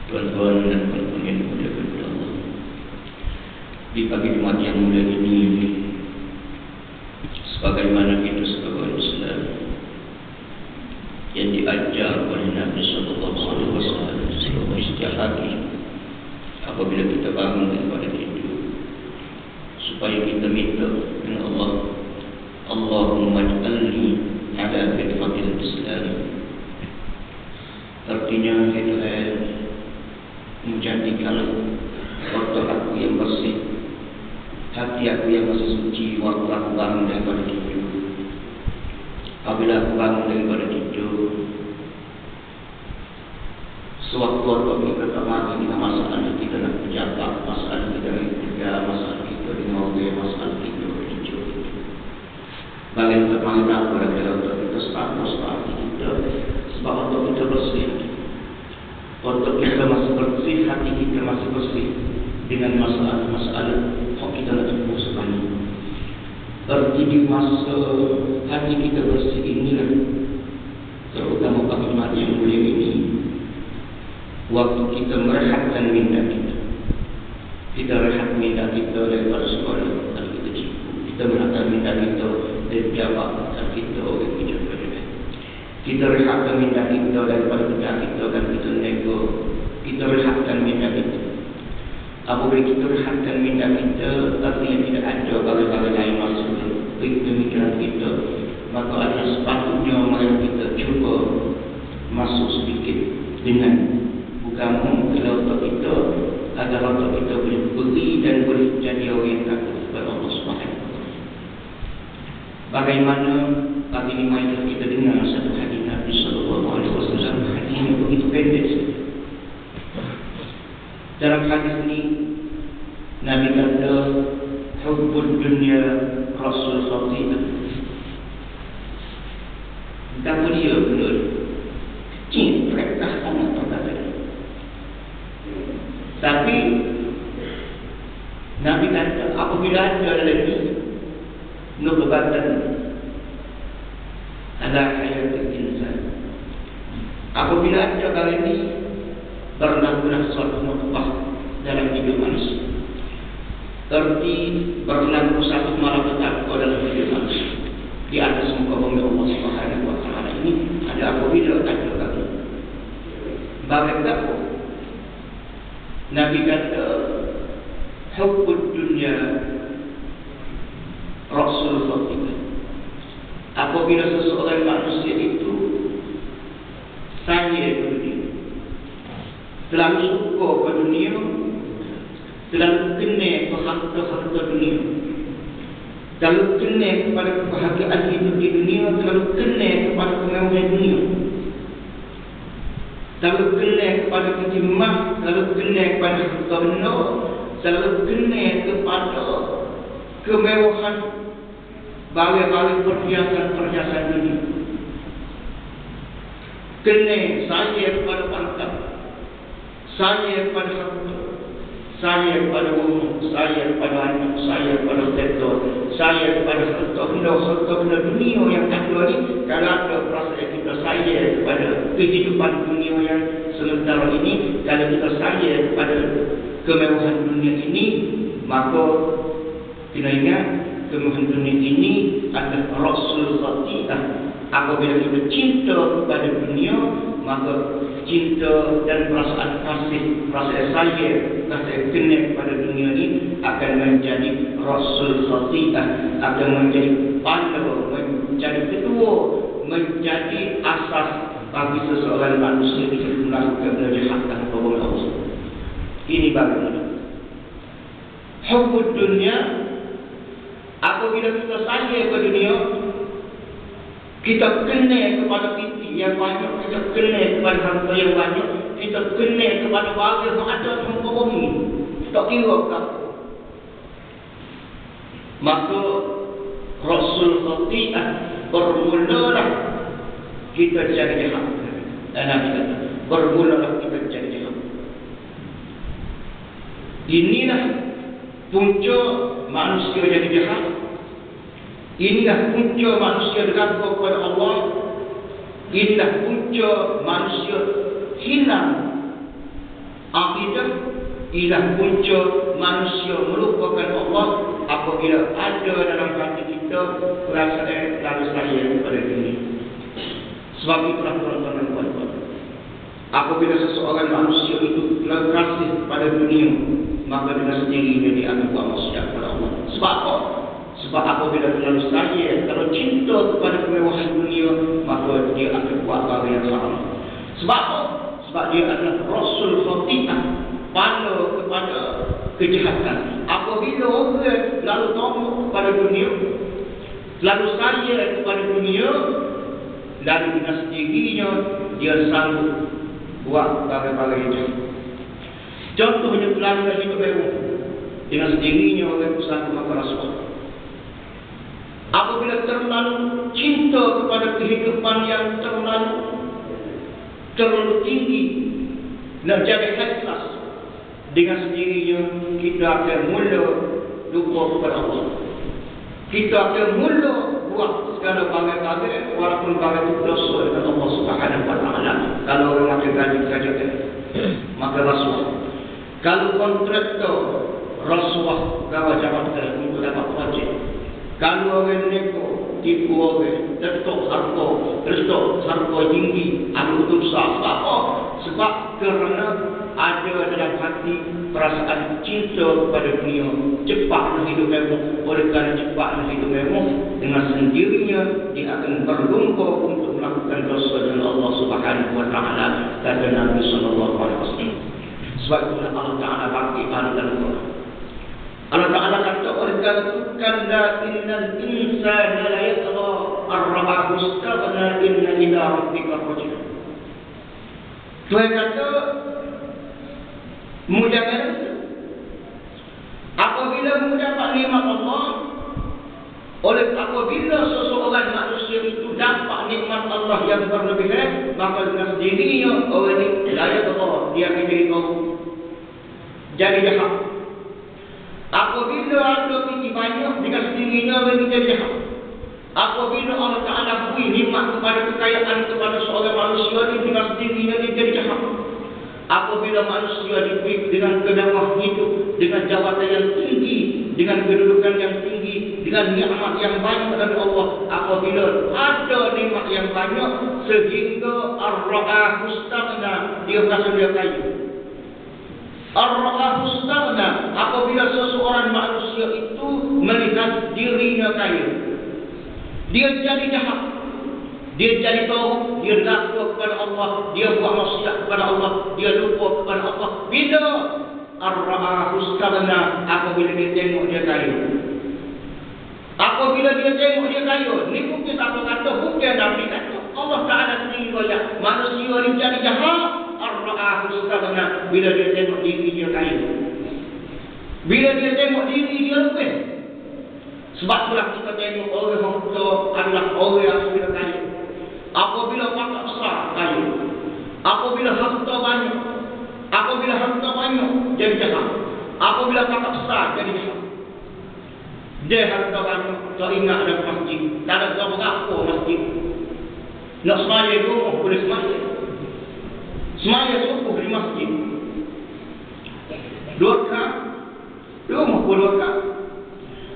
Tuan-tuan dan puan-puan yang dimuliakan oleh Allah, di pagi Jumat yang mulia ini, sebagaimana kita sebagai Islam yang diajar oleh Nabi Sallallahu Alaihi Wasallam setiap hari apabila kita bangun daripada tidur, supaya kita minta dengan Allah, Allahumma ij'alni ala fitratil Islam. Artinya, Tuhan, menjadikan otak aku yang bersih, hati aku yang masih suci waktu aku bangun daripada tidur. Apabila aku bangun daripada tidur, sewaktu kita tak mati dengan masalah kita nak berjabat, masalah kita nak kerja, masalah kita dengan orang, masalah kita berhijau. Bagaimana kita tahu pada otak kita sebab kita, sebab otak kita bersih. Otak kita masih bersih, hati kita masih bersih dengan masalah-masalah yang kita nak tempuh sebanyak. Berarti di masa hati kita bersih inilah, terutama pagi Jumat yang mulia ini, waktu kita merehatkan minda kita. Kita rehat minda kita daripada sekolah kalau kita cikgu. Kita merehatkan minda kita dari pejabat kalau kita orang pejabat. Kita rehatkan minda kita daripada kerja kita dan kita nego. Kita rehatkan minda kita. Apabila kita rehatkan minda kita, artinya tidak ada bagai-bagai lain masuk ke pemikiran kita, maka ada sepatutnya mari kita cuba masuk sedikit dengan bukamu ke otak kita, agar otak kita boleh beri dan boleh jadi orang yang takut kepada Allah Subhanahu Wa Taala. Bagaimana pagi ini mari kita dengar satu hadis Nabi Sallallahu Alaihi Wasallam. Hadis ini begitu pendek. Dalam hadis ini Nabi kata, hubbud dunya rasul khati'ah. Kata dia benar, cinta sangat perkataan. Tapi Nabi kata, apabila ada lagi nubatan ala hayatul insan, apabila ada kali ini berlakulah suatu nutfah dalam hidup manusia, arti berlaku satu malapetaka dalam hidup manusia di atas muka bumi Allah Subhanahu Wa Taala ini. Ada apabila ada kali bagaimana Nabi kata, hubbud dunya rasul khati'ah. Apabila seseorang manusia itu sayang ke dunia, selalu suka ke dunia, selalu kena ke harta-harta dunia, selalu kena kepada kebahagiaan hidup di dunia, selalu kena kepada kemewahan dunia, selalu kena kepada kejimah, selalu kena kepada harta benda, selalu kena kepada kemewahan bagai-bagai perhiasan-perhiasan dunia. Kena saya kepada pangkat, saya kepada harta, saya kepada umur, saya kepada anak, saya kepada sektor, saya kepada harta benda dunia yang ada ni. Kalau ada perasaan kita saya kepada kehidupan dunia yang sementara ini, kalau kita saya kepada kemewahan dunia ini, maka kita ingat kemewahan dunia ini adalah rasul khati'ah. Apabila kita cinta kepada dunia, maka cinta dan perasaan kasih, perasaan saya, kasih kena kepada dunia ini akan menjadi rasul khati'ah, akan menjadi pandu, menjadi kedua, menjadi asas bagi seseorang manusia untuk melakukan kejahatan kepada Allah. Ini bagaimana hubbud dunya. Apabila kita sayang kepada dunia, kita kena kepada titik yang banyak, kita kena kepada harta yang banyak, kita kena kepada bahagia yang ada di muka bumi, tak kira apa. Maka rasul khati'ah bermulalah kita jadi jahat. Dan Nabi kata, bermulalah kita jadi jahat. Inilah punca manusia jadi jahat. Inilah punca manusia derhaka kepada Allah. Inilah punca manusia hilang Akidah ialah punca manusia melupakan Allah apabila ada dalam hati kita perasaan lalu sayang kepada dunia. Sebab itulah tuan-tuan dan puan-puan, apabila seseorang manusia itu terlalu kasih pada dunia, maka dengan sendirinya dia akan buat maksiat kepada Allah. Sebab apa? Sebab apabila terlalu sayang, kalau cinta kepada kemewahan dunia, maka dia akan buat perkara yang salah. Sebab apa? Sebab dia adalah Rasul Khati'ah, pada kepada kejahatan. Apabila orang lalu tomok kepada dunia, lalu sayang kepada dunia, lalu dengan sendirinya dia sanggup buat perkara yang jahat. Contohnya pelanggan hidup mewah, dengan sendirinya orang itu sanggup makan rasuah. Apabila terlalu cinta kepada kehidupan yang terlalu tinggi, nak jadi high class, dengan sendirinya kita akan mula lupa kepada Allah. Kita akan mula buat segala bagai-bagai, walaupun bagai itu dosa dengan Allah Subhanahu wa Ta'ala. Kalau orang makan gaji kerajaan, maka rasuah. Kalau kontraktor, rasuah gawa jabatan untuk dapat projek. Kalau orang neko, tipu orang, letak harga tinggi, ada dosa. Sebab apa? Sebab kerana ada dalam hati perasaan cinta kepada dunia, cepat nak hidup mewah. Oleh kerana cepat nak hidup mewah, dengan sendirinya dia akan berlumpur untuk melakukan dosa dengan Allah Subhanahu wa Ta'ala, kata Nabi sallallahu alaihi wasallam. Sebab itulah Allah Ta'ala bagi dalam Al-Quran. Allah Ta'ala kata, oleh kerana kalla innal insana la yatgha ar-ra'ahu istaghna inna ila rabbika rajul. Tuhan kata, jangan apabila mendapat nikmat Allah, apabila seseorang manusia itu dapat nikmat Allah yang berlebihan, maka dengan sendirinya orang ini layak Allah, dia akan jadi tahu, jadi jahat. Apabila ada tinggi banyak, dengan sendirinya orang ini jadi jahat. Apabila Allah Ta'ala beri nikmat kepada kekayaan kepada seorang manusia ini, dengan sendirinya dia jadi jahat. Apabila manusia diberi dengan kemewah hidup, dengan jabatan yang tinggi, dengan kedudukan yang tinggi, dengan nikmat yang banyak dari Allah, apabila ada nikmat yang banyak sehingga ar-ra'ahu istaghna, dia rasa dia kaya. Ar-ra'ahu istaghna, apabila seseorang manusia itu melihat dirinya kaya, dia jadi jahat. Dia jadi tahu, dia takut kepada Allah, dia buat maksiat kepada Allah, dia lupa kepada Allah. Bila ar-ra'ahu istaghna, apabila dia tengok dia kaya. Apabila dia tengok dia kaya, ni mungkin apa kata, bukan Nabi kata. Allah Ta'ala sendiri kaya. Manusia ni jadi jahat, ar-ra'ahu istaghna, bila dia tengok diri dia kaya. Bila dia tengok diri dia lebih. Sebab itulah kita tengok orang harta adalah orang yang sudah kaya. Apabila pakak besar kaya, apabila harta banyak jadi jahat. Apabila pakak besar jadi jahat. Dia harta banyak, tak ingat ada masjid, tak ada berapa masjid. Nak semaya rumah boleh semaya. Semaya subuh di masjid. Rumah pun 2 rakaat.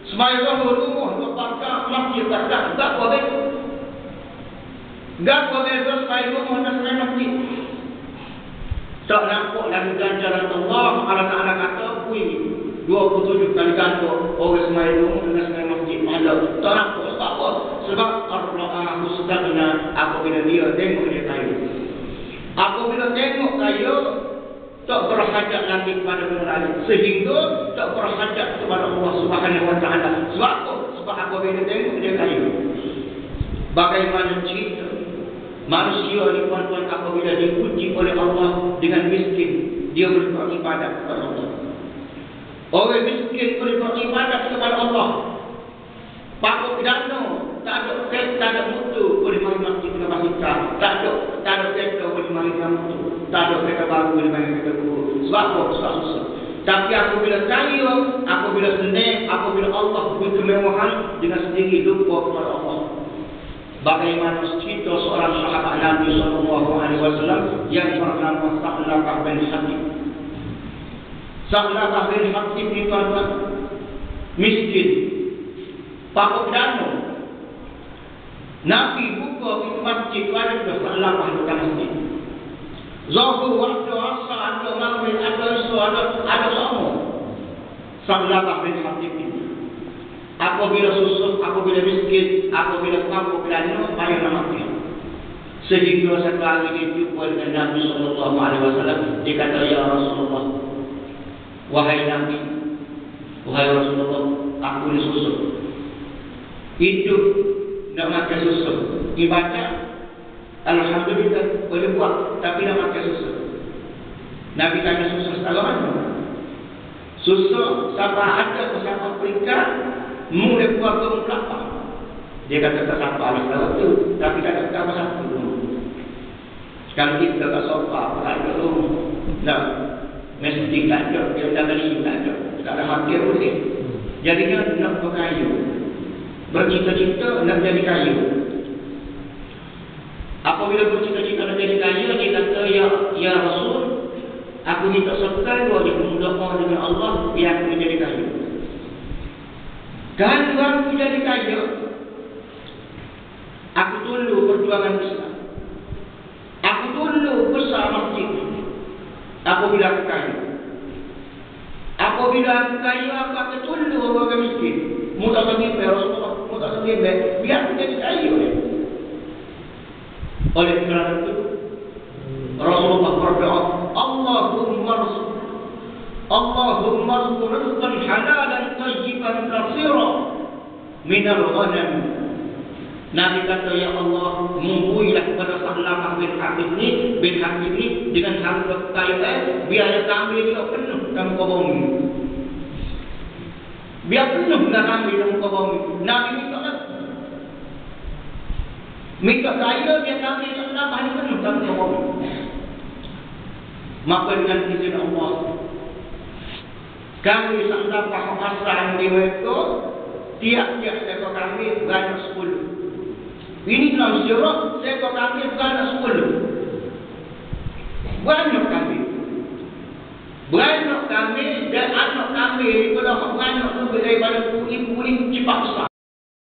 Semaya rumah 2 rakaat, masjid tak apa beza. Gak berbeza supaya rumah dan semai masjid. Tak nampak lagi ganjaran Allah. Allah Ta'ala kata, 27 kali ganda orang semai rumah dan semai masjid. Tak nampak sebab apa? Sebab ar-ra'ahu istaghna, apabila dia tengok dia kaya. Apabila tengok kaya, tak berhajat lagi kepada benda lain, sehingga tak berhajat kepada Allah Subhanahu wa Ta'ala. Sebab apa? Sebab apabila tengok dia kaya. Bagaimana cerita manusia ni tuan-tuan, apabila dipuji oleh Allah dengan miskin, dia boleh beribadat kepada Allah. Orang miskin boleh beribadat kepada Allah. Pakuk dana, tak ada mutu boleh mari masjid dengan basikal. Tak ada kereta boleh mari dengan mutu. Tak ada kereta baru boleh mari kereta baru. Sebab apa? Sebab susah. Tapi apabila kaya, apabila senang, apabila Allah beri kemewahan, dengan sendiri lupa kepada Allah. Bagaimana cerita seorang sahabat Nabi SAW yang bernama Sa'labah bin Habib. Salah bahkan hakim ni tuan-tuan. Miskin. Pak Perdana. Nabi buka pintu masjid tu ada ke salah bahkan masjid. Zuhur, waktu asar, ada maghrib, ada isya, ada semua. Salah bahkan hakim ni. Apabila susah, apabila miskin, apabila Pak Perdana, bayar nama dia. Sehingga satu hari dia jumpa dengan Nabi SAW. Dia kata, ya Rasulullah, wahai Nabi, wahai Rasulullah, aku ni susah. Hidup nak makan susah. Ibadah, alhamdulillah, boleh buat, tapi nak makan susah. Nabi tanya susah sekarang mana? Susah, siapa ada, siapa peringkat, mulai buat ke berapa? Dia kata tak siapa ada sekarang tu, tapi tak ada apa-apa dulu. Sekarang kita tak sopa, tak ada rumah. Nah, mesti tak ada, dia dah beli tak ada. Tak ada hati boleh. Jadinya nak berkaya. Bercita-cita nak jadi kaya. Apabila bercita-cita nak jadi kaya, dia kata, ya Rasul, aku minta sekali wajib berdoa dengan Allah, biar aku menjadi kaya. Kalau aku jadi kaya, aku tolong perjuangan Islam. Aku tolong besar masjid. Apabila aku kaya. Apabila aku kaya, aku akan tolong orang miskin. Mudah sangat Rasulullah, mudah sangat biar aku jadi kaya. Oleh kerana itu, Rasulullah berdoa, Allahumma rzuq rizqan halalan tayyiban katsira minal ghanam. Nabi kata, ya Allah, mungkuilah kepada Salamah bin Habib ni dengan harta kekayaan, biar kami juga penuh dalam muka bumi. Biar penuh kami dalam muka bumi. Nabi minta kaya, biar kami Salamah ni penuh dalam muka bumi. Maka dengan izin Allah, kami Salamah Hasan di Weko, tiap-tiap ekor kami banyak 10. Ini dalam sirah, seekor kami beranak 10. Banyak kami. Beranak kami dan anak kami, kalau beranak tu daripada ibu ni cepat besar.